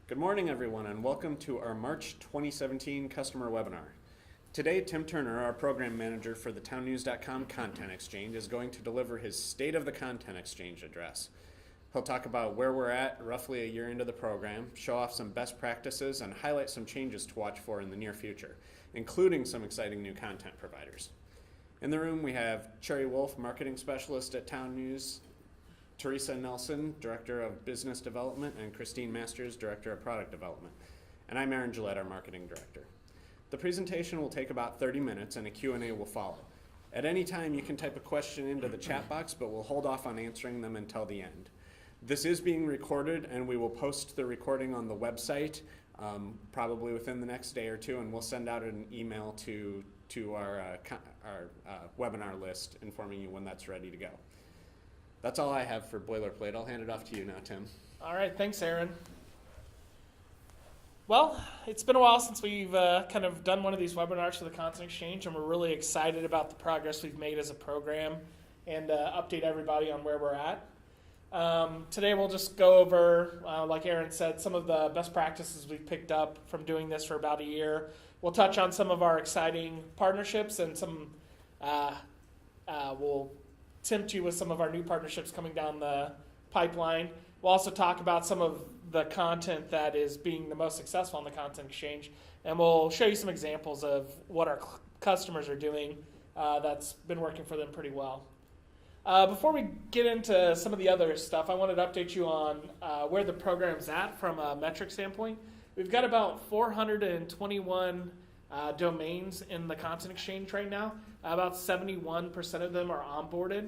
Good morning, everyone, and welcome to our March 2017 customer webinar. Today, Tim Turner, our program manager for the townnews.com Content Exchange, is going to deliver his State of the Content Exchange address. He'll talk about where we're at roughly a year into the program, show off some best practices, and highlight some changes to watch for in the near future, including some exciting new content providers. In the room, we have Cherry Wolf, Marketing Specialist at Town News, Teresa Nelson, Director of Business Development, and Christine Masters, Director of Product Development. And I'm Aaron Gillette, our Marketing Director. The presentation will take about 30 minutes and a Q&A will follow. At any time, you can type a question into the chat box, but we'll hold off on answering them until the end. This is being recorded, and we will post the recording on the website probably within the next day or two, and we'll send out an email to our webinar list informing you when that's ready to go. That's all I have for boilerplate. I'll hand it off to you now, Tim. All right, thanks, Aaron. Well, it's been a while since we've kind of done one of these webinars for the Content Exchange, and we're really excited about the progress we've made as a program and update everybody on where we're at. Today we'll just go over, like Aaron said, some of the best practices we've picked up from doing this for about a year. We'll touch on some of our exciting partnerships and some, we'll tempt you with some of our new partnerships coming down the pipeline. We'll also talk about some of the content that is being the most successful on the Content Exchange, and we'll show you some examples of what our customers are doing that's been working for them pretty well. Before we get into some of the other stuff, I wanted to update you on where the program's at from a metric standpoint. We've got about 421 domains in the Content Exchange right now. About 71% of them are onboarded.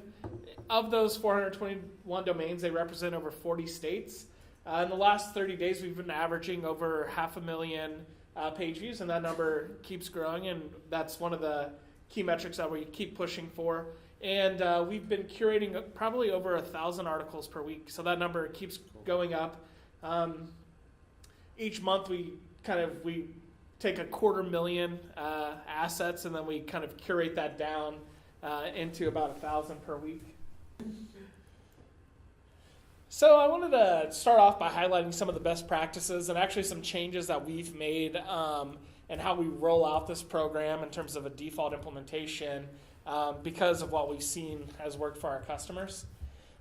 Of those 421 domains, they represent over 40 states. In the last 30 days, we've been averaging over 500,000 page views, and that number keeps growing, and that's one of the key metrics that we keep pushing for. And we've been curating probably over 1,000 articles per week, so that number keeps going up. Each month we take 250,000 assets, and then we kind of curate that down into about 1,000 per week. So I wanted to start off by highlighting some of the best practices and actually some changes that we've made and how we roll out this program in terms of a default implementation because of what we've seen has worked for our customers.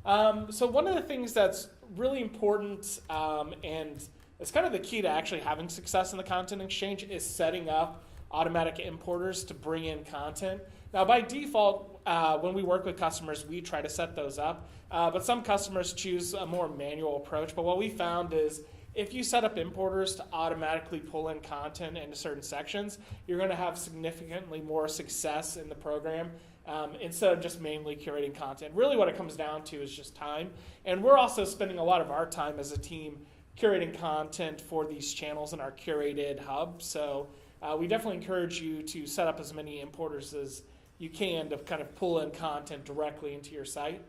So one of the things that's really important and it's kind of the key to actually having success in the Content Exchange is setting up automatic importers to bring in content. Now, by default, when we work with customers, we try to set those up, but some customers choose a more manual approach. But what we found is if you set up importers to automatically pull in content into certain sections, you're going to have significantly more success in the program instead of just mainly curating content. Really what it comes down to is just time. And we're also spending a lot of our time as a team curating content for these channels in our curated hub. So we definitely encourage you to set up as many importers as you can to kind of pull in content directly into your site.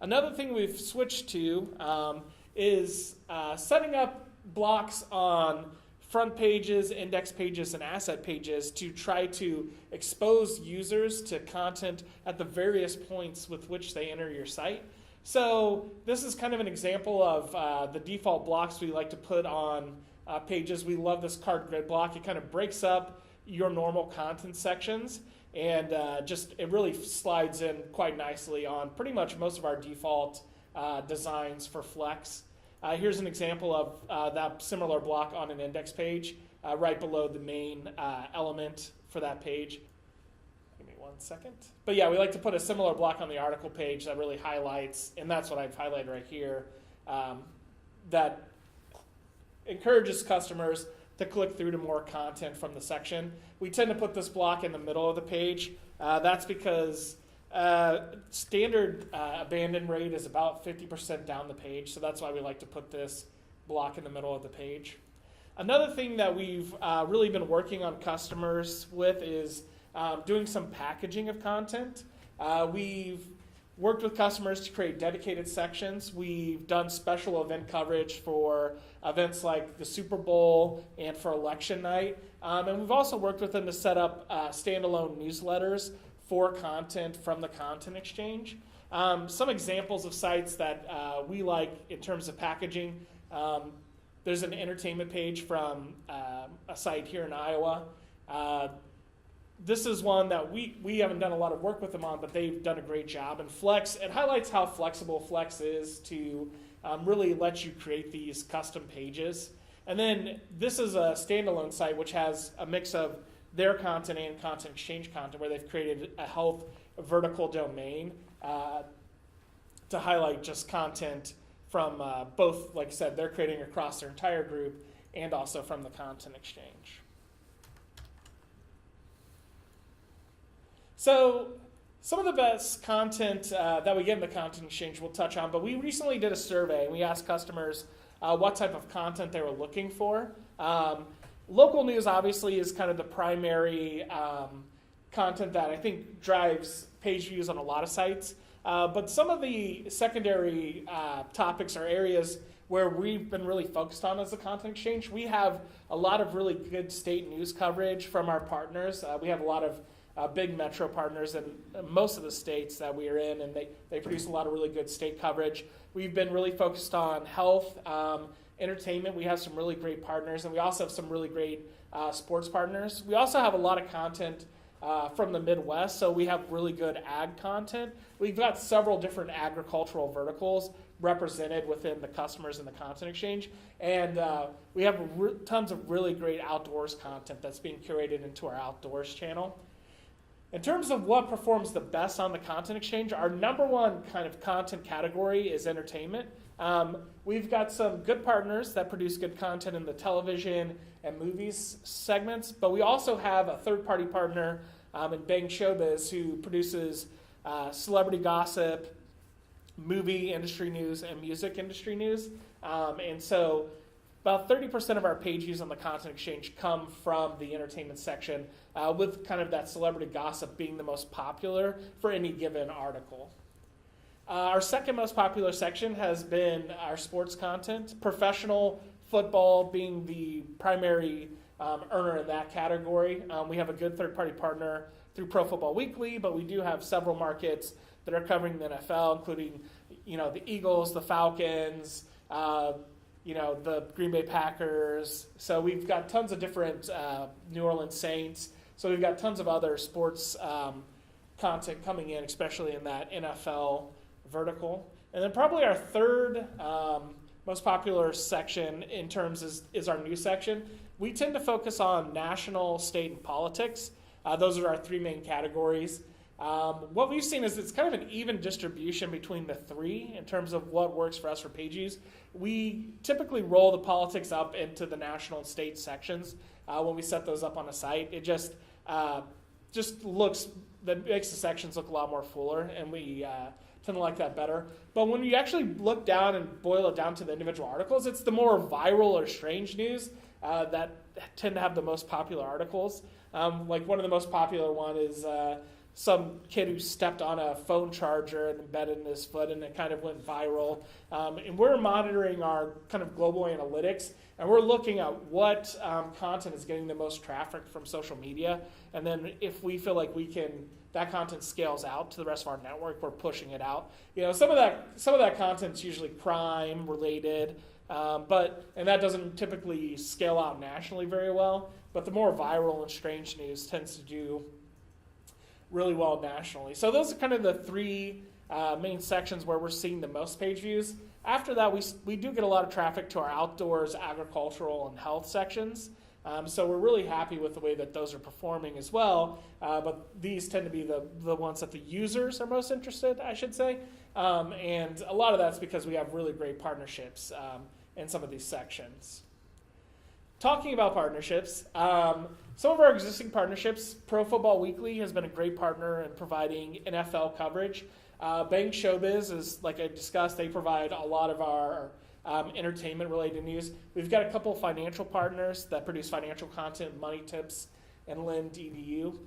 Another thing we've switched to is setting up blocks on front pages, index pages, and asset pages to try to expose users to content at the various points with which they enter your site. So this is kind of an example of the default blocks we like to put on pages. We love this card grid block. It kind of breaks up your normal content sections and it really slides in quite nicely on pretty much most of our default designs for Flex. Here's an example of that similar block on an index page right below the main element for that page. Give me 1 second. But yeah, we like to put a similar block on the article page that really highlights, and that's what I've highlighted right here, that encourages customers to click through to more content from the section. We tend to put this block in the middle of the page. That's because standard abandon rate is about 50% down the page, so that's why we like to put this block in the middle of the page. Another thing that we've really been working on customers with is doing some packaging of content. We've worked with customers to create dedicated sections. We've done special event coverage for events like the Super Bowl and for election night. And we've also worked with them to set up standalone newsletters for content from the Content Exchange. Some examples of sites that we like in terms of packaging. There's an entertainment page from a site here in Iowa. This is one that we haven't done a lot of work with them on, but they've done a great job. And Flex, it highlights how flexible Flex is to really let you create these custom pages. And then this is a standalone site which has a mix of their content and Content Exchange content, where they've created a health vertical domain to highlight just content from both, like I said, they're creating across their entire group and also from the Content Exchange. So some of the best content that we get in the Content Exchange we'll touch on, but we recently did a survey and we asked customers what type of content they were looking for. Local news obviously is kind of the primary content that I think drives page views on a lot of sites. But some of the secondary topics or areas where we've been really focused on as a Content Exchange, we have a lot of really good state news coverage from our partners. We have a lot of big metro partners in most of the states that we are in, and they produce a lot of really good state coverage. We've been really focused on health, entertainment. We have some really great partners, and we also have some really great sports partners. We also have a lot of content from the Midwest, so we have really good ag content. We've got several different agricultural verticals represented within the customers in the Content Exchange, and we have tons of really great outdoors content that's being curated into our outdoors channel. In terms of what performs the best on the Content Exchange, our number one kind of content category is entertainment. We've got some good partners that produce good content in the television and movies segments, but we also have a third-party partner in Bang Showbiz who produces celebrity gossip, movie industry news, and music industry news. And so about 30% of our page views on the Content Exchange come from the entertainment section, with kind of that celebrity gossip being the most popular for any given article. Our second most popular section has been our sports content, professional football being the primary earner in that category. We have a good third-party partner through Pro Football Weekly, but we do have several markets that are covering the NFL, including the Eagles, the Falcons, the Green Bay Packers. So we've got tons of different New Orleans Saints. So we've got tons of other sports content coming in, especially in that NFL vertical. And then probably our third most popular section in terms is our news section. We tend to focus on national, state, and politics. Those are our three main categories. What we've seen is it's kind of an even distribution between the three in terms of what works for us for page views. We typically roll the politics up into the national and state sections when we set those up on a site. It just makes the sections look a lot more fuller, and we tend to like that better. But when you actually look down and boil it down to the individual articles, it's the more viral or strange news that tend to have the most popular articles. Like one of the most popular one is some kid who stepped on a phone charger and embedded in his foot, and it kind of went viral. And we're monitoring our kind of global analytics, and we're looking at what content is getting the most traffic from social media. And then if we feel like that content scales out to the rest of our network, we're pushing it out. Some of that content's usually crime related, and that doesn't typically scale out nationally very well. But the more viral and strange news tends to do really well nationally. So those are kind of the three main sections where we're seeing the most page views. After that, we do get a lot of traffic to our outdoors, agricultural, and health sections. So we're really happy with the way that those are performing as well. But these tend to be the ones that the users are most interested, I should say. And a lot of that's because we have really great partnerships in some of these sections. Talking about partnerships, some of our existing partnerships, Pro Football Weekly has been a great partner in providing NFL coverage. Bang Showbiz is, like I discussed, they provide a lot of our entertainment-related news. We've got a couple of financial partners that produce financial content, Money Tips and Lind EDU.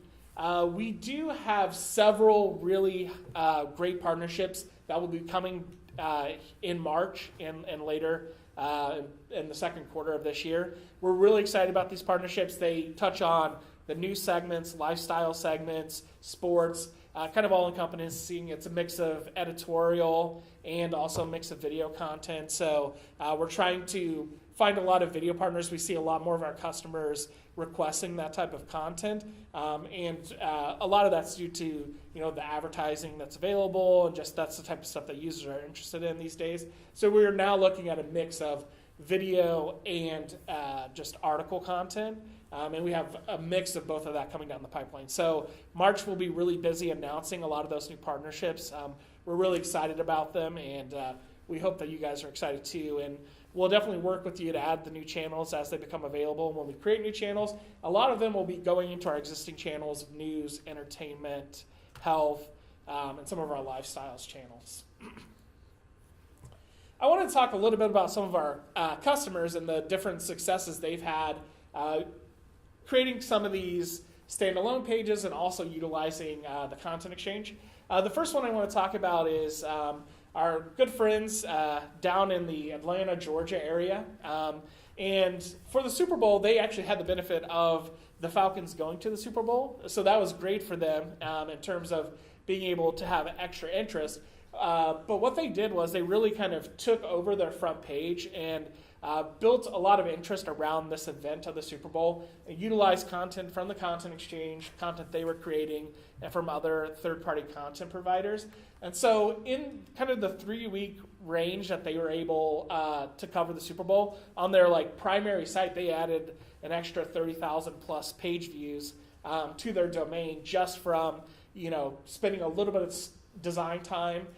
We do have several really great partnerships that will be coming in March and later in the second quarter of this year. We're really excited about these partnerships. They touch on the news segments, lifestyle segments, sports, kind of all encompassing. It's a mix of editorial and also a mix of video content. So we're trying to find a lot of video partners. We see a lot more of our customers requesting that type of content, and a lot of that's due to the advertising that's available, and just that's the type of stuff that users are interested in these days. So we're now looking at a mix of video and just article content, and we have a mix of both of that coming down the pipeline. So March will be really busy announcing a lot of those new partnerships. We're really excited about them, and we hope that you guys are excited too. And we'll definitely work with you to add the new channels as they become available. And when we create new channels, a lot of them will be going into our existing channels of news, entertainment, health, and some of our lifestyles channels. I want to talk a little bit about some of our customers and the different successes they've had creating some of these standalone pages and also utilizing the Content Exchange. The first one I want to talk about is our good friends down in the Atlanta, Georgia area. And for the Super Bowl, they actually had the benefit of the Falcons going to the Super Bowl. So that was great for them in terms of being able to have extra interest. But what they did was they really kind of took over their front page and built a lot of interest around this event of the Super Bowl and utilized content from the Content Exchange, content they were creating, and from other third-party content providers. And so in kind of the 3-week range that they were able to cover the Super Bowl, on their primary site, they added an extra 30,000 plus page views to their domain just from spending a little bit of design time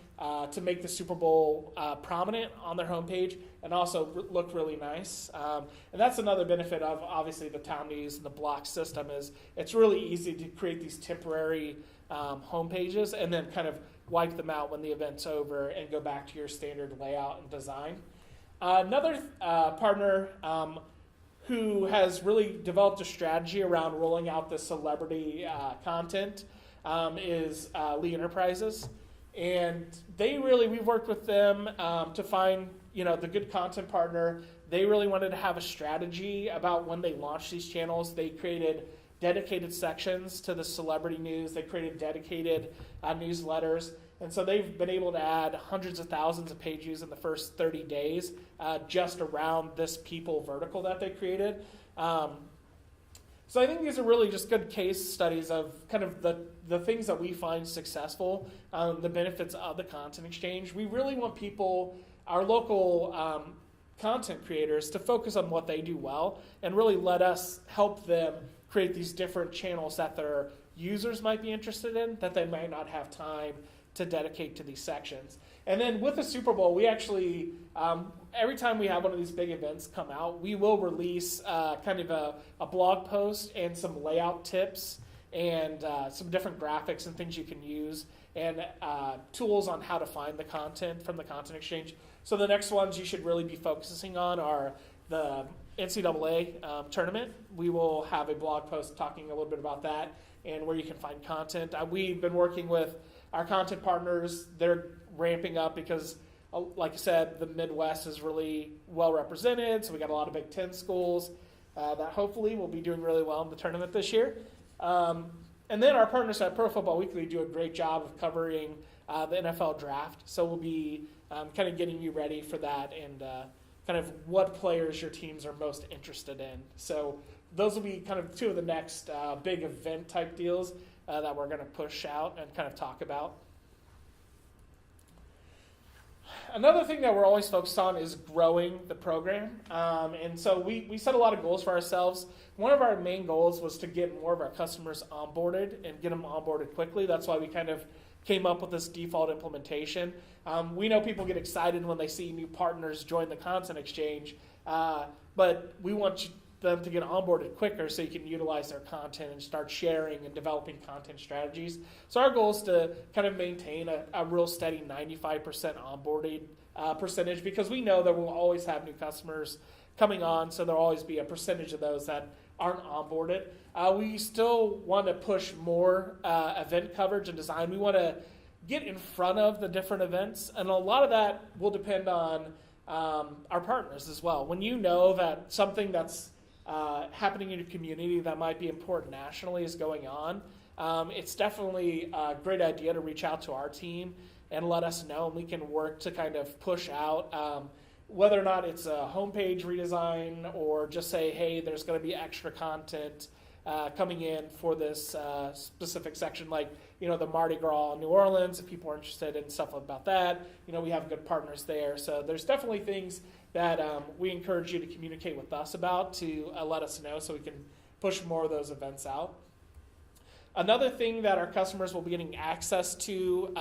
to make the Super Bowl prominent on their homepage and also look really nice. And that's another benefit of obviously the Town News and the block system is it's really easy to create these temporary homepages and then kind of wipe them out when the event's over and go back to your standard layout and design. Another partner who has really developed a strategy around rolling out the celebrity content is Lee Enterprises. And we've worked with them to find, the good content partner. They really wanted to have a strategy about when they launched these channels. They created dedicated sections to the celebrity news. They created dedicated newsletters. And so they've been able to add hundreds of thousands of page views in the first 30 days just around this people vertical that they created. So I think these are really just good case studies of kind of the things that we find successful, the benefits of the Content Exchange. We really want people, our local content creators, to focus on what they do well and really let us help them create these different channels that their users might be interested in that they might not have time to dedicate to these sections. And then with the Super Bowl, we actually, every time we have one of these big events come out, we will release kind of a blog post and some layout tips and some different graphics and things you can use and tools on how to find the content from the Content Exchange. So the next ones you should really be focusing on are the NCAA tournament. We will have a blog post talking a little bit about that and where you can find content. We've been working with our content partners. They're ramping up because, like I said, the Midwest is really well represented. So we got a lot of Big Ten schools that hopefully will be doing really well in the tournament this year. And then our partners at Pro Football Weekly do a great job of covering the NFL draft. So we'll be kind of getting you ready for that and kind of what players your teams are most interested in. So those will be kind of two of the next big event type deals that we're going to push out and kind of talk about. Another thing that we're always focused on is growing the program. And so we set a lot of goals for ourselves. One of our main goals was to get more of our customers onboarded and get them onboarded quickly. That's why we kind of came up with this default implementation. We know people get excited when they see new partners join the Content Exchange, but we want them to get onboarded quicker so you can utilize their content and start sharing and developing content strategies. So our goal is to kind of maintain a real steady 95% onboarding percentage because we know that we'll always have new customers coming on, so there'll always be a percentage of those that aren't onboarded. We still want to push more event coverage and design. We want to get in front of the different events, and a lot of that will depend on our partners as well. When you know that something that's happening in your community that might be important nationally is going on, it's definitely a great idea to reach out to our team and let us know, and we can work to kind of push out whether or not it's a homepage redesign or just say, hey, there's going to be extra content coming in for this specific section, like, the Mardi Gras in New Orleans, if people are interested in stuff about that, we have good partners there. So there's definitely things that we encourage you to communicate with us about to let us know so we can push more of those events out. Another thing that our customers will be getting access to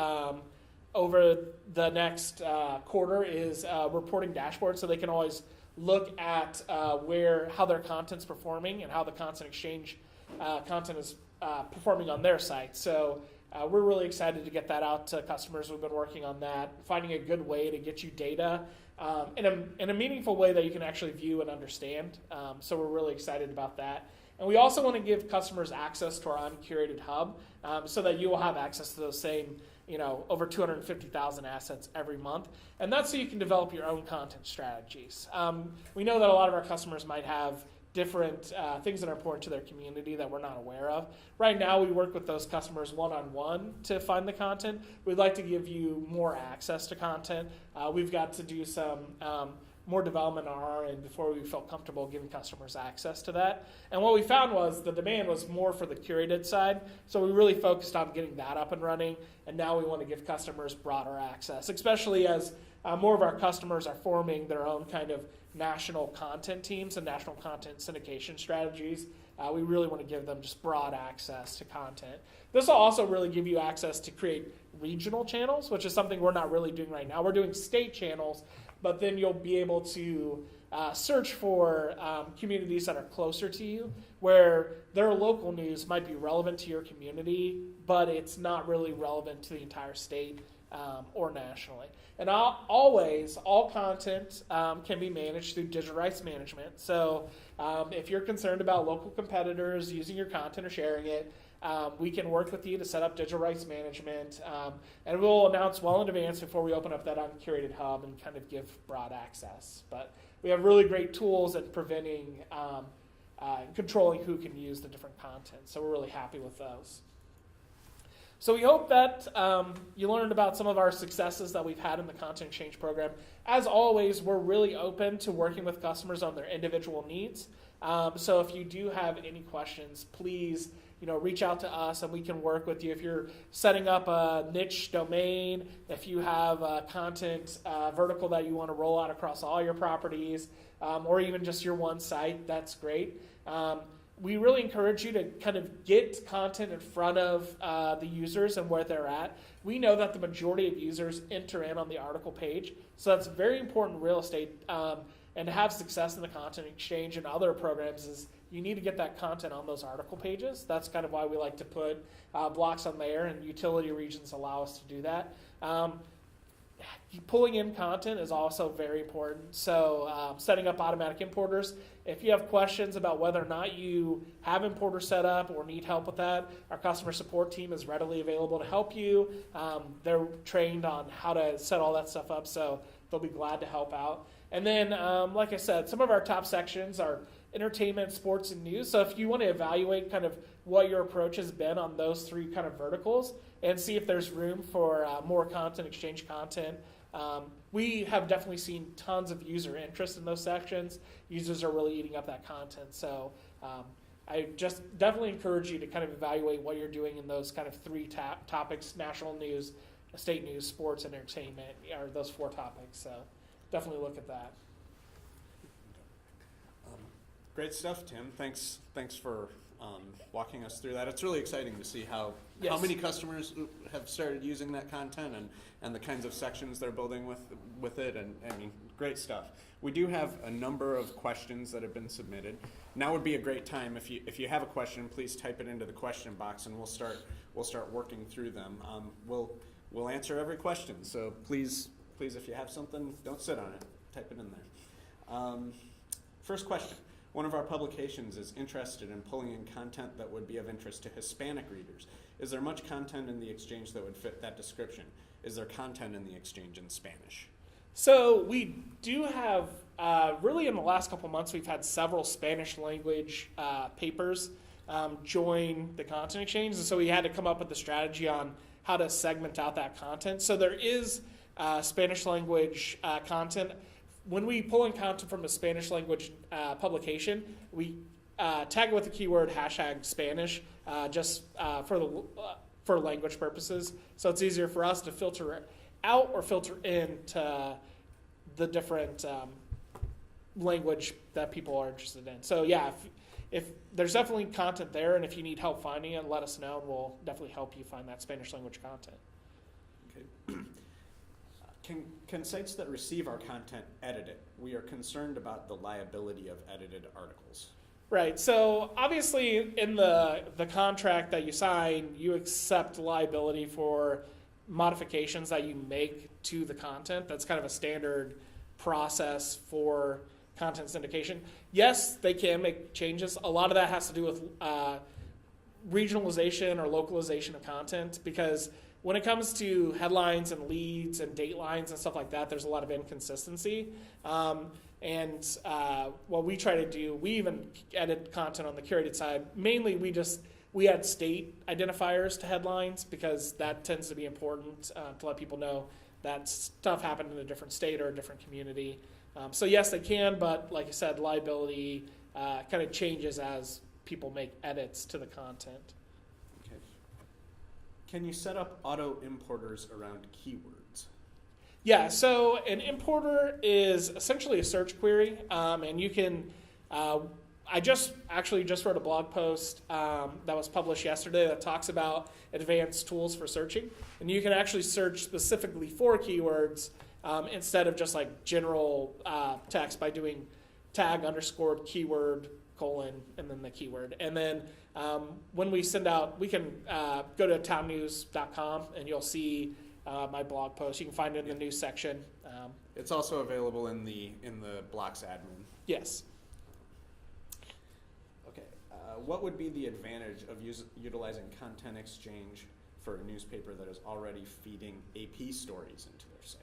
over the next quarter is reporting dashboards, so they can always look at how their content's performing and how the content exchange content is performing on their site. So we're really excited to get that out to customers. We've been working on that, finding a good way to get you data in a meaningful way that you can actually view and understand. So we're really excited about that. And we also want to give customers access to our uncurated hub so that you will have access to those same, over 250,000 assets every month. And that's so you can develop your own content strategies. We know that a lot of our customers might have different things that are important to their community that we're not aware of. Right now, we work with those customers one-on-one to find the content. We'd like to give you more access to content. We've got to do some more development on our end before we felt comfortable giving customers access to that. And what we found was the demand was more for the curated side, so we really focused on getting that up and running, and now we want to give customers broader access, especially as more of our customers are forming their own kind of national content teams and national content syndication strategies. We really want to give them just broad access to content. This will also really give you access to create regional channels, which is something we're not really doing right now. We're doing state channels, but then you'll be able to search for communities that are closer to you, where their local news might be relevant to your community, but it's not really relevant to the entire state or nationally. And all content can be managed through digital rights management. So if you're concerned about local competitors using your content or sharing it, we can work with you to set up digital rights management, and we'll announce well in advance before we open up that uncurated hub and kind of give broad access. But we have really great tools at preventing and controlling who can use the different content, so we're really happy with those. So we hope that you learned about some of our successes that we've had in the Content Exchange program. As always, we're really open to working with customers on their individual needs. So if you do have any questions, please reach out to us and we can work with you. If you're setting up a niche domain, if you have a content vertical that you want to roll out across all your properties, or even just your one site, that's great. We really encourage you to kind of get content in front of the users and where they're at. We know that the majority of users enter in on the article page, so that's very important in real estate. And to have success in the Content Exchange and other programs is you need to get that content on those article pages. That's kind of why we like to put blocks on there, and utility regions allow us to do that. Pulling in content is also very important. So setting up automatic importers. If you have questions about whether or not you have importers set up or need help with that, our customer support team is readily available to help you. They're trained on how to set all that stuff up, so they'll be glad to help out. And then, like I said, some of our top sections are entertainment, sports, and news. So if you want to evaluate kind of what your approach has been on those three kind of verticals and see if there's room for more Content Exchange content, we have definitely seen tons of user interest in those sections. Users are really eating up that content. So I just definitely encourage you to kind of evaluate what you're doing in those kind of three topics: national news, state news, sports, and entertainment, are those four topics. So definitely look at that. Great stuff, Tim. Thanks for walking us through that. It's really exciting to see how many customers have started using that content and the kinds of sections they're building with it, and I mean, great stuff. We do have a number of questions that have been submitted. Now would be a great time if you have a question, please type it into the question box, and we'll start working through them. We'll answer every question, so please if you have something, don't sit on it. Type it in there. First question. One of our publications is interested in pulling in content that would be of interest to Hispanic readers. Is there much content in the exchange that would fit that description? Is there content in the exchange in Spanish? So we do have, really in the last couple months, we've had several Spanish language papers join the Content Exchange. And so we had to come up with a strategy on how to segment out that content. So there is Spanish language content. when we pull in content from a Spanish language publication, we tag it with the keyword #Spanish for language purposes. So it's easier for us to filter out or filter in to the different language that people are interested in. So yeah, if there's definitely content there, and if you need help finding it, let us know, and we'll definitely help you find that Spanish language content. Okay. Can sites that receive our content edit it? We are concerned about the liability of edited articles. Right. So obviously, in the contract that you sign, you accept liability for modifications that you make to the content. That's kind of a standard process for content syndication. Yes, they can make changes. A lot of that has to do with regionalization or localization of content, because when it comes to headlines and leads and datelines and stuff like that, there's a lot of inconsistency. And what we try to do, we even edit content on the curated side. Mainly, we add state identifiers to headlines, because that tends to be important to let people know that stuff happened in a different state or a different community. So yes, they can, but like I said, liability kind of changes as people make edits to the content. Okay. Can you set up auto importers around keywords? Yeah, so an importer is essentially a search query, and you can, I just wrote a blog post that was published yesterday that talks about advanced tools for searching, and you can actually search specifically for keywords instead of just like general text by doing tag_keyword : and then the keyword. And then when we send out, we can go to townnews.com and you'll see my blog post. You can find it in the news section. It's also available in the Blocks admin. Yes. Okay. What would be the advantage of utilizing Content Exchange for a newspaper that is already feeding AP stories into their site?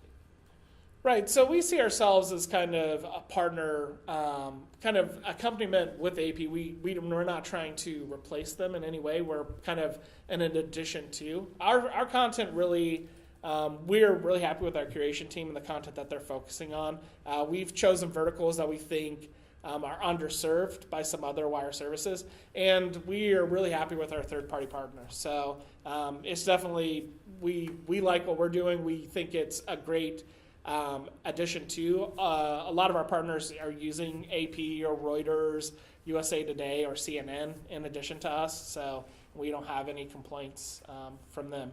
Right, so we see ourselves as kind of a partner, kind of accompaniment with AP. We're not trying to replace them in any way. We're kind of an addition to. Our content really, we're really happy with our curation team and the content that they're focusing on. We've chosen verticals that we think are underserved by some other wire services, and we are really happy with our third-party partners. So it's definitely, we like what we're doing. We think it's a great addition to. A lot of our partners are using AP or Reuters, USA Today, or CNN in addition to us, so we don't have any complaints from them.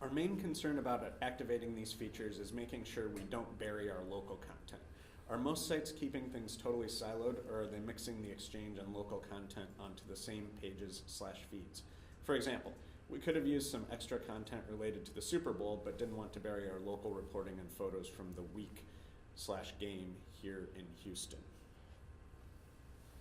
Our main concern about activating these features is making sure we don't bury our local content. Are most sites keeping things totally siloed, or are they mixing the Exchange and local content onto the same pages/feeds? For example, we could have used some extra content related to the Super Bowl, but didn't want to bury our local reporting and photos from the week/game here in Houston.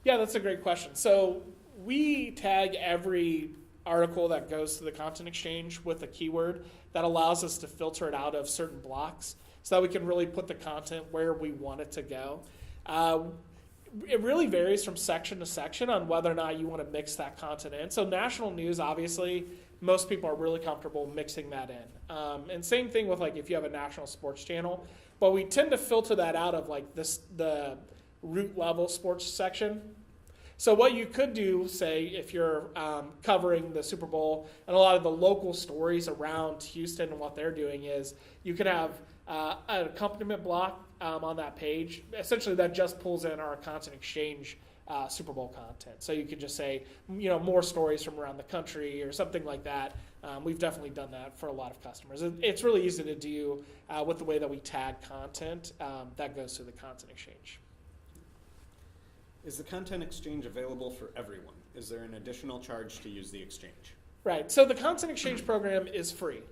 Yeah, that's a great question. So we tag every article that goes to the Content Exchange with a keyword that allows us to filter it out of certain blocks so that we can really put the content where we want it to go. It really varies from section to section on whether or not you want to mix that content in. So national news, obviously, most people are really comfortable mixing that in. And same thing with like if you have a national sports channel, but we tend to filter that out of like the root level sports section. So what you could do, say, if you're covering the Super Bowl and a lot of the local stories around Houston and what they're doing, is you could have an accompaniment block on that page. Essentially, that just pulls in our Content Exchange Super Bowl content. So you could just say, more stories from around the country or something like that. We've definitely done that for a lot of customers. It's really easy to do with the way that we tag content that goes to the Content Exchange. Is the Content Exchange available for everyone? Is there an additional charge to use the Exchange? Right, so the Content Exchange program is free.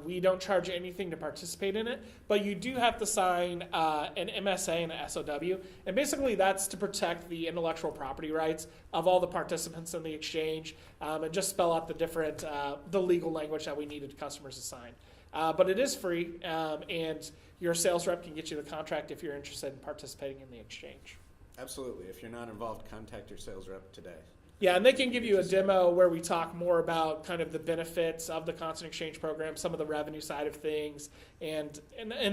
We don't charge anything to participate in it, but you do have to sign an MSA and an SOW, and basically that's to protect the intellectual property rights of all the participants in the Exchange, and just spell out the different, the legal language that we needed customers to sign. But it is free, and your sales rep can get you the contract if you're interested in participating in the Exchange. Absolutely. If you're not involved, contact your sales rep today. Yeah, and they can give you a demo where we talk more about kind of the benefits of the content exchange program, some of the revenue side of things, and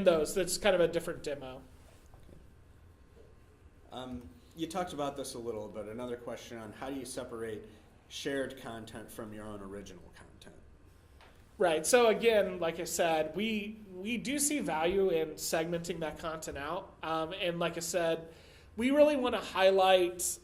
those. That's kind of a different demo. You talked about this a little, but another question on how do you separate shared content from your own original content? Right. So again, like I said, we do see value in segmenting that content out, and like I said, we really want to highlight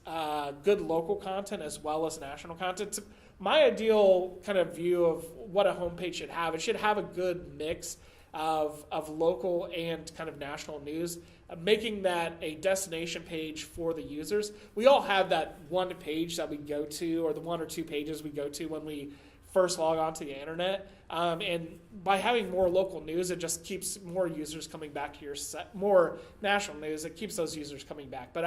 good local content as well as national content. My ideal kind of view of what a homepage should have, it should have a good mix of local and kind of national news, making that a destination page for the users. We all have that one page that we go to, or the one or two pages we go to when we first log on to the internet. And by having more local news, it just keeps more users coming back to your site. More national news, it keeps those users coming back. But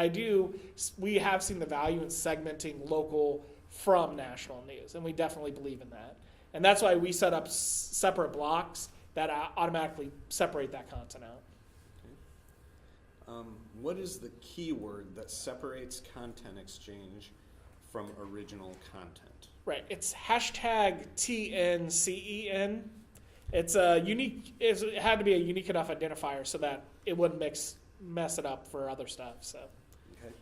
we have seen the value in segmenting local from national news, and we definitely believe in that. And that's why we set up separate blocks that automatically separate that content out. Okay. What is the keyword that separates content exchange from original content? Right, it's hashtag TNCEN. It's a unique. It had to be a unique enough identifier so that it wouldn't mess it up for other stuff. So, okay.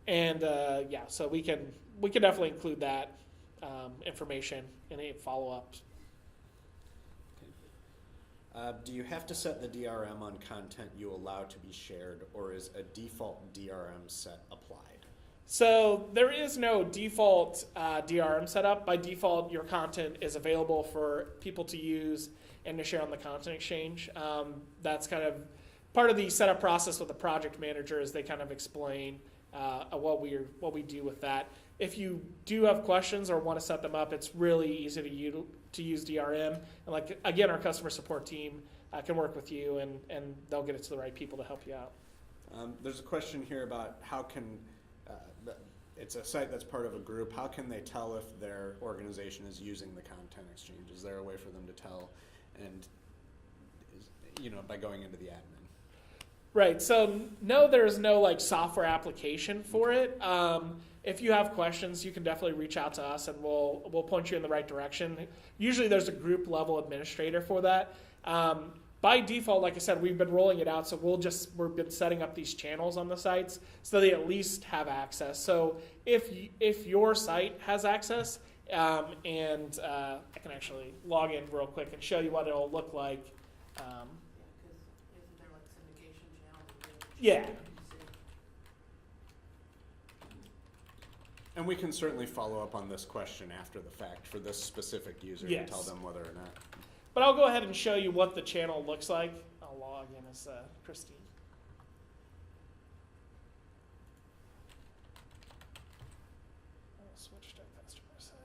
And so we can definitely include that information in any follow-ups. Okay. Do you have to set the DRM on content you allow to be shared, or is a default DRM set applied? So there is no default DRM setup. By default, your content is available for people to use and to share on the content exchange. That's kind of part of the setup process with the project manager, is they kind of explain what we do with that. If you do have questions or want to set them up, it's really easy to use DRM. And like again, our customer support team can work with you, and they'll get it to the right people to help you out. There's a question here about how can it's a site that's part of a group. How can they tell if their organization is using the content exchange? Is there a way for them to tell, and by going into the admin? Right. So no, there's no like software application for it. If you have questions, you can definitely reach out to us, and we'll point you in the right direction. Usually, there's a group level administrator for that. By default, like I said, we've been rolling it out, so we've been setting up these channels on the sites so they at least have access. So if your site has access, I can actually log in real quick and show you what it'll look like. Because isn't there like syndication channel? Yeah. And we can certainly follow up on this question after the fact for this specific user Yes. to tell them whether or not. But I'll go ahead and show you what the channel looks like. I'll log in as Christine. I'll switch to customer site.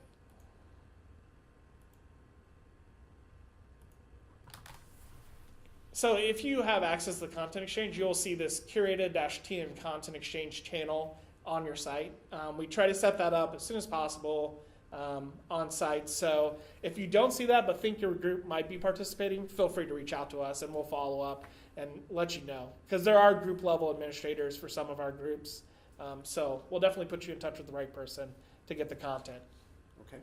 So if you have access to the Content Exchange, you'll see this curated-TN Content Exchange channel on your site. We try to set that up as soon as possible on site. So if you don't see that but think your group might be participating, feel free to reach out to us and we'll follow up and let you know. Because there are group level administrators for some of our groups. So we'll definitely put you in touch with the right person to get the content. Okay.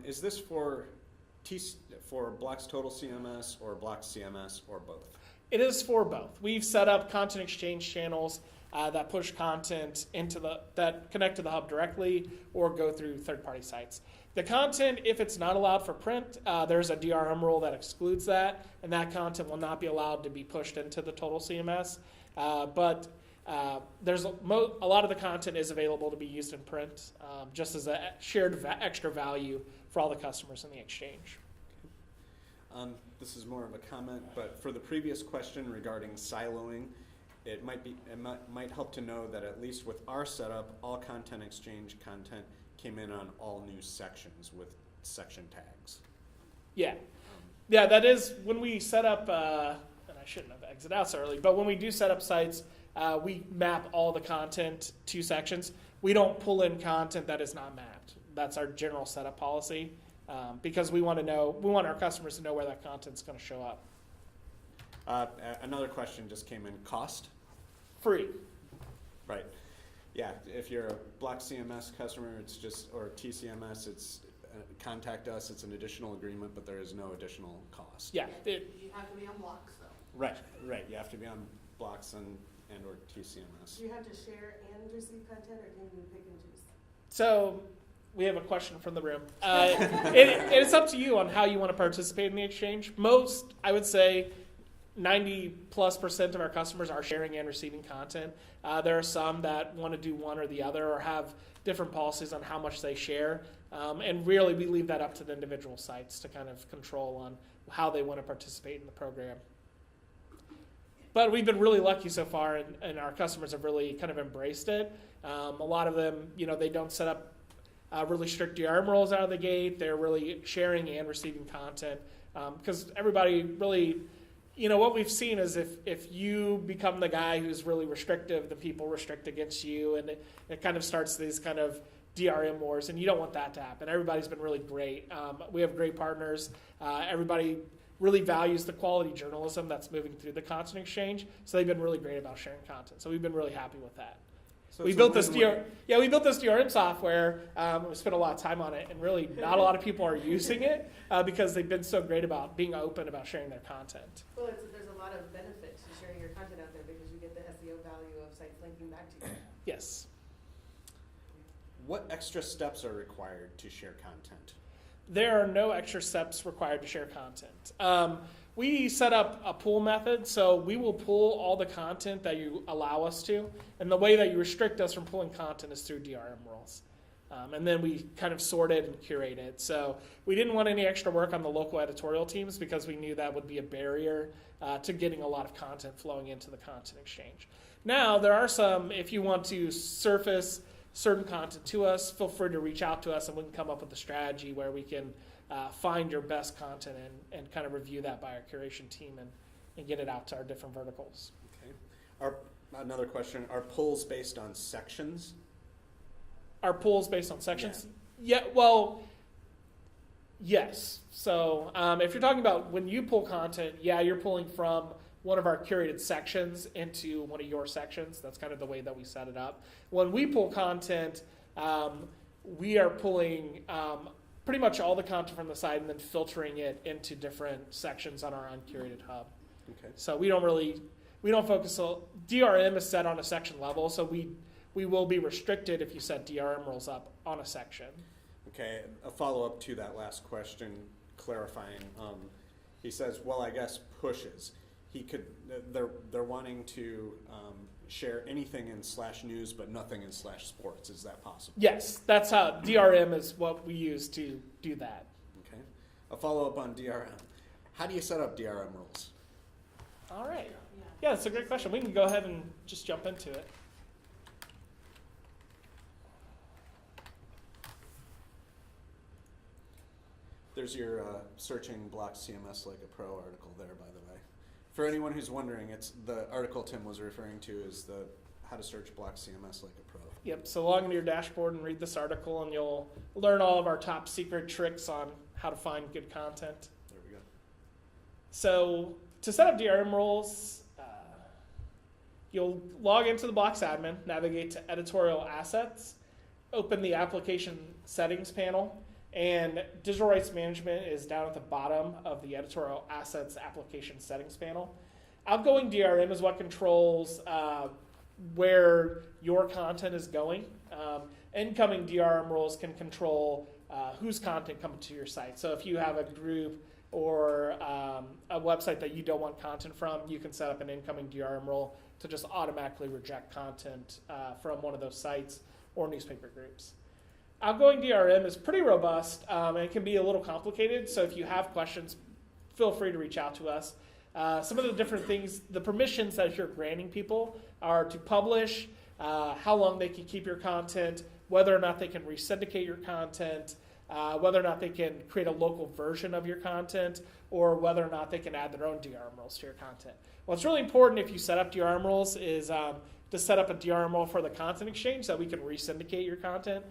Is this for Blocks Total CMS or Blocks CMS or both? It is for both. We've set up content exchange channels that push content that connect to the hub directly or go through third-party sites. The content, if it's not allowed for print, there's a DRM rule that excludes that, and that content will not be allowed to be pushed into the Total CMS. But there's a lot of the content is available to be used in print, just as a shared extra value for all the customers in the exchange. This is more of a comment, but for the previous question regarding siloing, it might help to know that at least with our setup, all content exchange content came in on all new sections with section tags. Yeah, that is when we set up. And I shouldn't have exited out so early, but when we do set up sites, we map all the content to sections. We don't pull in content that is not mapped. That's our general setup policy, because we want our customers to know where that content's going to show up. Another question just came in. Cost? Free. Right. Yeah, if you're a Block CMS customer, it's just, or TCMS, it's contact us. It's an additional agreement, but there is no additional cost. Yeah. You have to be on blocks though. Right. You have to be on Blocks and or TCMS. Do you have to share and receive content, or can you pick and choose? So we have a question from the room. It's up to you on how you want to participate in the exchange. Most, I would say, 90+% of our customers are sharing and receiving content. There are some that want to do one or the other or have different policies on how much they share. And really, we leave that up to the individual sites to kind of control on how they want to participate in the program. But we've been really lucky so far, and our customers have really kind of embraced it. A lot of them, they don't set up really strict DRM rules out of the gate. They're really sharing and receiving content because everybody really, what we've seen is if you become the guy who's really restrictive, the people restrict against you, and it kind of starts these kind of DRM wars, and you don't want that to happen. Everybody's been really great. We have great partners. Everybody really values the quality journalism that's moving through the content exchange, so they've been really great about sharing content. So we've been really happy with that. So we built this DRM software. We spent a lot of time on it, and really not a lot of people are using it because they've been so great about being open about sharing their content. Well, there's a lot of benefits to sharing your content out there because you get the SEO value of sites linking back to you. Yes. What extra steps are required to share content? There are no extra steps required to share content. We set up a pull method, so we will pull all the content that you allow us to, and the way that you restrict us from pulling content is through DRM rules. And then we kind of sort it and curate it. So we didn't want any extra work on the local editorial teams because we knew that would be a barrier to getting a lot of content flowing into the content exchange. Now, there are some, if you want to surface certain content to us, feel free to reach out to us and we can come up with a strategy where we can find your best content and kind of review that by our curation team and get it out to our different verticals. Okay. Another question, are polls based on sections? Are polls based on sections? Yeah, well, yes. So if you're talking about when you pull content, you're pulling from one of our curated sections into one of your sections. That's kind of the way that we set it up. When we pull content, we are pulling pretty much all the content from the site and then filtering it into different sections on our uncurated hub. Okay. So we don't focus on, DRM is set on a section level, so we will be restricted if you set DRM rules up on a section. Okay, a follow-up to that last question, clarifying. He says, well, I guess pushes. They're wanting to share anything in /news but nothing in /sports. Is that possible? Yes, that's how DRM is what we use to do that. Okay. A follow-up on DRM. How do you set up DRM rules? All right. Yeah, that's a great question. We can go ahead and just jump into it. There's your searching Block CMS like a pro article there, by the way. For anyone who's wondering, it's the article Tim was referring to is the how to search Block CMS like a pro. Yep, so log into your dashboard and read this article and you'll learn all of our top secret tricks on how to find good content. There we go. So to set up DRM rules, you'll log into the Blocks admin, navigate to editorial assets, open the application settings panel, and digital rights management is down at the bottom of the editorial assets application settings panel. Outgoing DRM is what controls where your content is going. Incoming DRM rules can control whose content comes to your site. So if you have a group or a website that you don't want content from, you can set up an incoming DRM rule to just automatically reject content from one of those sites or newspaper groups. Outgoing DRM is pretty robust and it can be a little complicated. So if you have questions, feel free to reach out to us. Some of the different things, the permissions that you're granting people are to publish, how long they can keep your content, whether or not they can resyndicate your content, whether or not they can create a local version of your content, or whether or not they can add their own DRM rules to your content. What's really important if you set up DRM rules is to set up a DRM rule for the content exchange so that we can resyndicate your content.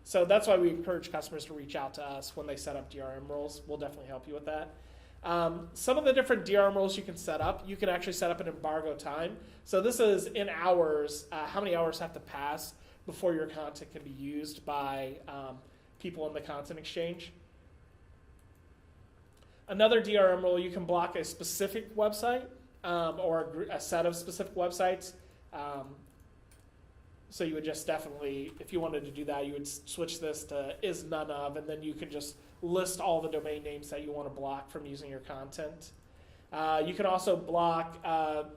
So that's why we encourage customers to reach out to us when they set up DRM rules. We'll definitely help you with that. Some of the different DRM rules you can set up, you can actually set up an embargo time. So this is in hours, how many hours have to pass before your content can be used by people in the content exchange. Another DRM rule, you can block a specific website or a set of specific websites. So you would just definitely, if you wanted to do that, you would switch this to is none of, and then you can just list all the domain names that you want to block from using your content. You can also block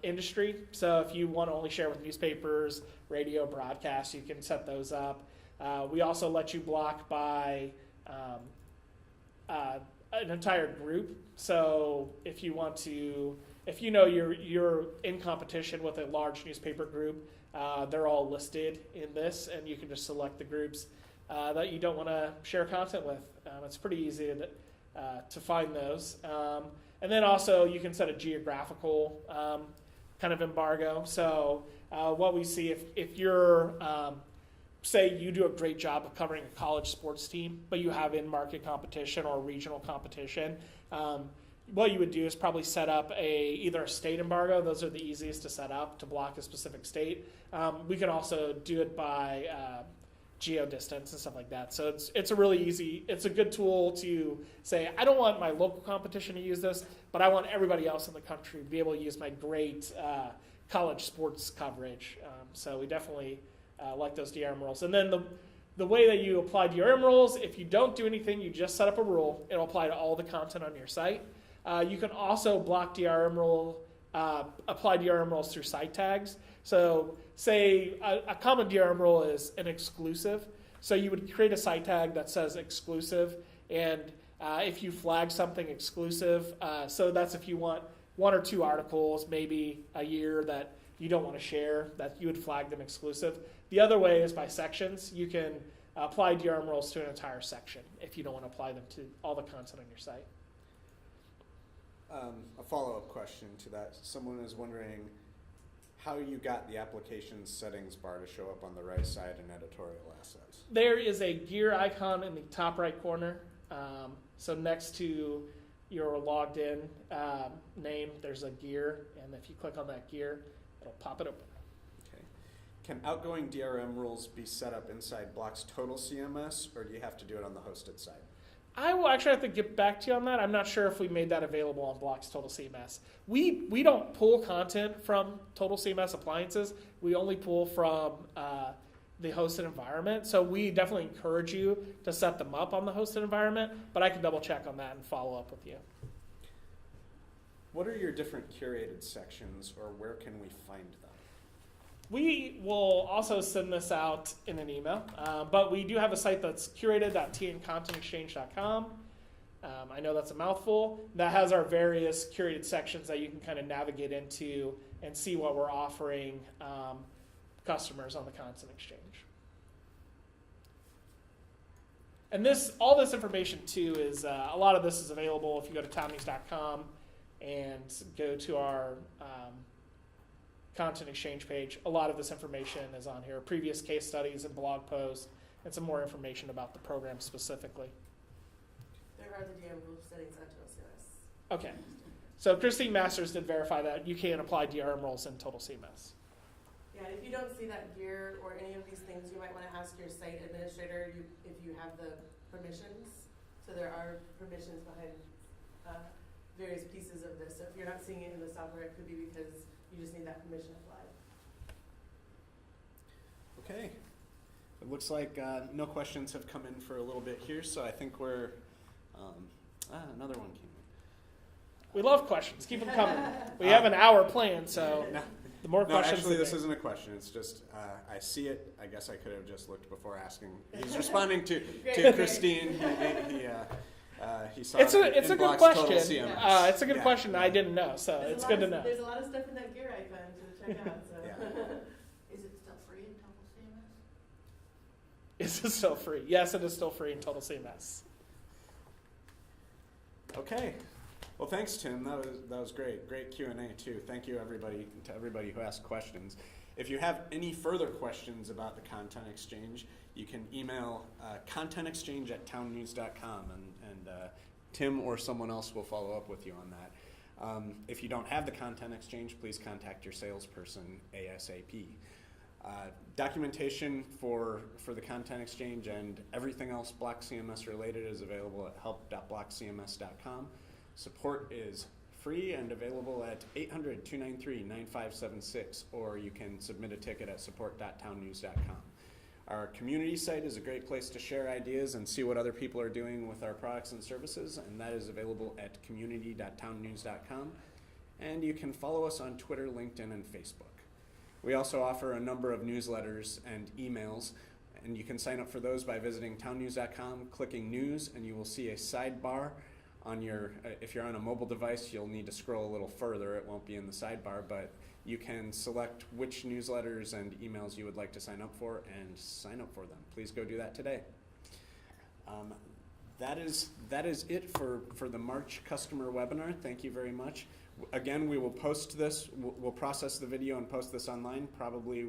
industry. So if you want to only share with newspapers, radio, broadcasts, you can set those up. We also let you block by an entire group. So if you want to, if you know you're in competition with a large newspaper group, they're all listed in this, and you can just select the groups that you don't want to share content with. It's pretty easy to find those. And then also you can set a geographical kind of embargo. So what we see, if you're, say you do a great job of covering a college sports team, but you have in-market competition or regional competition, what you would do is probably set up either a state embargo. Those are the easiest to set up to block a specific state. We can also do it by geo distance and stuff like that. So it's a really easy, it's a good tool to say, I don't want my local competition to use this, but I want everybody else in the country to be able to use my great college sports coverage. So we definitely like those DRM rules. And then the way that you apply DRM rules, if you don't do anything, you just set up a rule, it'll apply to all the content on your site. You can also block DRM rule, apply DRM rules through site tags. So say a common DRM rule is an exclusive. So you would create a site tag that says exclusive, and if you flag something exclusive, so that's if you want one or two articles, maybe a year that you don't want to share, that you would flag them exclusive. The other way is by sections. You can apply DRM rules to an entire section if you don't want to apply them to all the content on your site. A follow-up question to that. Someone is wondering how you got the application settings bar to show up on the right side in editorial assets. There is a gear icon in the top right corner. So next to your logged in name, there's a gear, and if you click on that gear, it'll pop it open. Okay. Can outgoing DRM rules be set up inside Block's total CMS, or do you have to do it on the hosted side? I will actually have to get back to you on that. I'm not sure if we made that available on Block's Total CMS. We don't pull content from Total CMS appliances. We only pull from the hosted environment. So we definitely encourage you to set them up on the hosted environment, but I can double check on that and follow up with you. What are your different curated sections, or where can we find them? We will also send this out in an email, but we do have a site that's curated.tncontentexchange.com. I know that's a mouthful. That has our various curated sections that you can kind of navigate into and see what we're offering customers on the Content Exchange. And all this information too is, a lot of this is available if you go to townnews.com and go to our Content Exchange page. A lot of this information is on here, previous case studies and blog posts, and some more information about the program specifically. There are the DRM rule settings on Total CMS. Okay, so Christine Masters did verify that you can apply DRM rules in Total CMS. Yeah, if you don't see that gear or any of these things, you might want to ask your site administrator if you have the permissions. So there are permissions behind various pieces of this. So if you're not seeing it in the software, it could be because you just need that permission applied. Okay. It looks like no questions have come in for a little bit here, so I think we're... another one came in. We love questions. Keep them coming. We have an hour planned, so the more questions... Actually, this isn't a question. It's just, I see it. I guess I could have just looked before asking. He's responding to Christine. He saw it's a good question. It's a good question. I didn't know, so There's it's good to know. There's a lot of stuff in that gear icon to check out. So. Yeah. Is it still free in Total CMS? Is it still free? Yes, it is still free in Total CMS. Okay. Well, thanks, Tim. That was great. Great Q&A too. Thank you, everybody, to everybody who asked questions. If you have any further questions about the Content Exchange, you can email contentexchange@townnews.com, and Tim or someone else will follow up with you on that. If you don't have the Content Exchange, please contact your salesperson ASAP. Documentation for the Content Exchange and everything else Block CMS related is available at help.blockcms.com. Support is free and available at 800-293-9576, or you can submit a ticket at support.townnews.com. Our community site is a great place to share ideas and see what other people are doing with our products and services, and that is available at community.townnews.com. And you can follow us on Twitter, LinkedIn, and Facebook. We also offer a number of newsletters and emails, and you can sign up for those by visiting townnews.com, clicking news, and you will see a sidebar on your, if you're on a mobile device, you'll need to scroll a little further. It won't be in the sidebar, but you can select which newsletters and emails you would like to sign up for and sign up for them. Please go do that today. That is it for the March customer webinar. Thank you very much. Again, we will post this, we'll process the video and post this online probably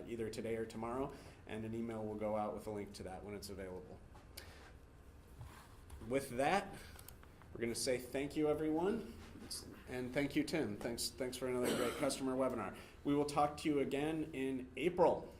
either today or tomorrow, and an email will go out with a link to that when it's available. With that, we're going to say thank you, everyone. And thank you, Tim. Thanks for another great customer webinar. We will talk to you again in April.